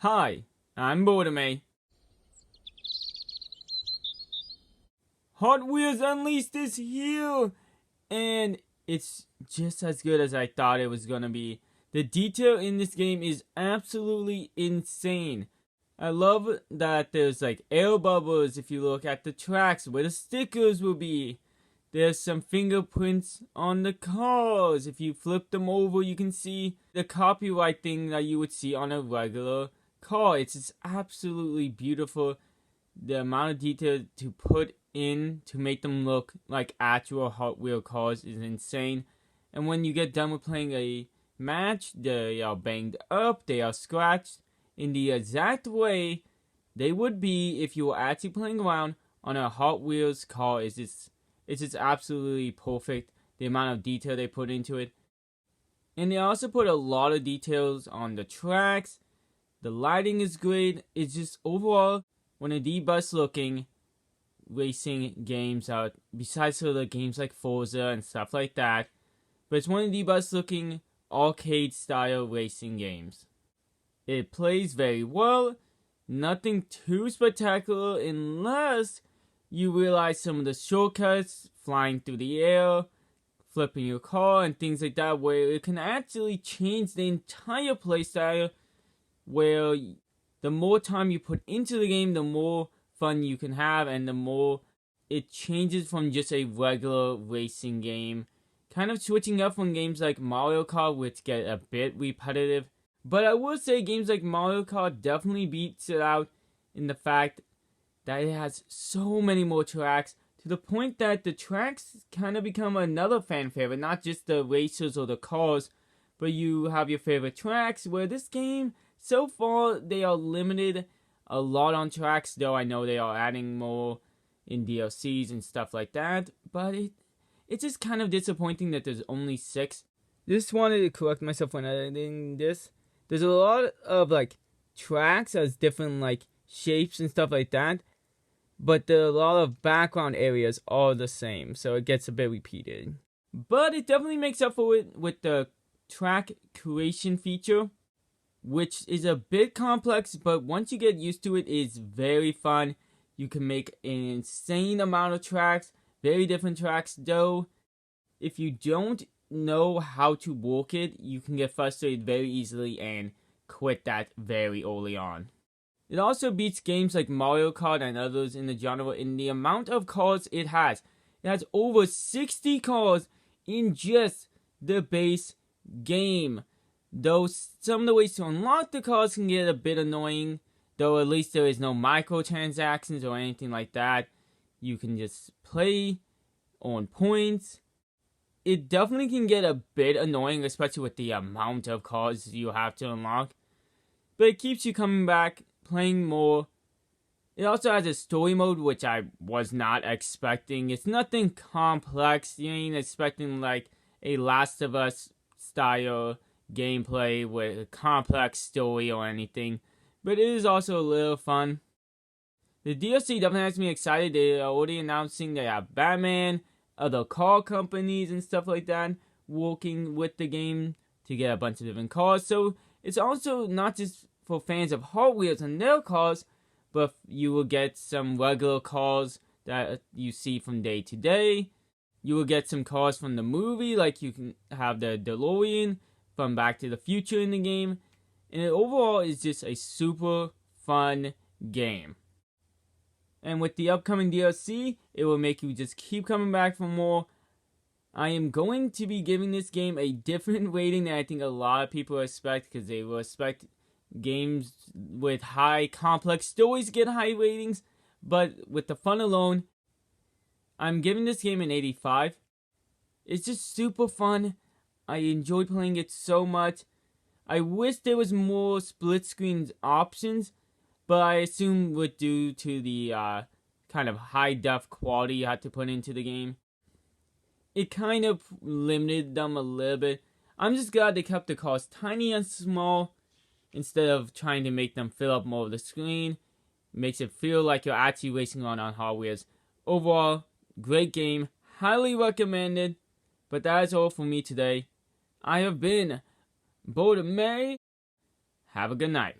Hi, I'm Birdime. Hot Wheels Unleashed is here! And it's just as good as I thought it was gonna be. The detail in this game is absolutely insane. I love that there's like air bubbles if you look at the tracks where the stickers will be. There's some fingerprints on the cars. If you flip them over, you can see the copyright thing that you would see on a regular car. It's just absolutely beautiful. The amount of detail to put in to make them look like actual Hot Wheel cars is insane. And when you get done with playing a match, they are banged up, they are scratched in the exact way they would be if you were actually playing around on a Hot Wheels car. It's just absolutely perfect, the amount of detail they put into it. And they also put a lot of details on the tracks. The lighting is great. It's just overall one of the best looking racing games out, besides sort of games like Forza and stuff like that. But it's one of the best looking arcade style racing games. It plays very well. Nothing too spectacular unless you realize some of the shortcuts, flying through the air, flipping your car, and things like that, where it can actually change the entire playstyle, where the more time you put into the game, the more fun you can have, and the more it changes from just a regular racing game. Kind of switching up from games like Mario Kart, which get a bit repetitive. But I will say games like Mario Kart definitely beats it out in the fact that it has so many more tracks, to the point that the tracks kind of become another fan favorite, not just the racers or the cars, but you have your favorite tracks, where this game, so far, they are limited a lot on tracks, though I know they are adding more in DLCs and stuff like that, but it's just kind of disappointing that there's only 6. Just wanted to correct myself when editing this. There's a lot of like tracks as different like shapes and stuff like that, but a lot of background areas are the same, so it gets a bit repeated. But it definitely makes up for it with the track creation feature, which is a bit complex, but once you get used to it, it's very fun. You can make an insane amount of tracks, very different tracks, though if you don't know how to work it, you can get frustrated very easily and quit that very early on. It also beats games like Mario Kart and others in the genre in the amount of cars it has. It has over 60 cars in just the base game. Though some of the ways to unlock the cars can get a bit annoying, though at least there is no microtransactions or anything like that. You can just play on points. It definitely can get a bit annoying, especially with the amount of cars you have to unlock. But it keeps you coming back, playing more. It also has a story mode, which I was not expecting. It's nothing complex. You ain't expecting like a Last of Us style gameplay with a complex story or anything. But it is also a little fun. The DLC definitely has me excited. They are already announcing they have Batman, other car companies and stuff like that working with the game to get a bunch of different cars. So it's also not just for fans of Hot Wheels and their cars, but you will get some regular cars that you see from day to day. You will get some cars from the movie, like you can have the DeLorean from Back to the Future in the game. And it overall is just a super fun game. And with the upcoming DLC, it will make you just keep coming back for more. I am going to be giving this game a different rating than I think a lot of people expect, because they will expect games with high complex stories get high ratings. But with the fun alone, I'm giving this game an 85. It's just super fun. I enjoyed playing it so much. I wish there was more split screen options, but I assume with due to the kind of high def quality you had to put into the game, it kind of limited them a little bit. I'm just glad they kept the cars tiny and small instead of trying to make them fill up more of the screen. It makes it feel like you're actually racing around on Hot Wheels. Overall, great game, highly recommended. But that is all for me today. I have been Birdime. Have a good night.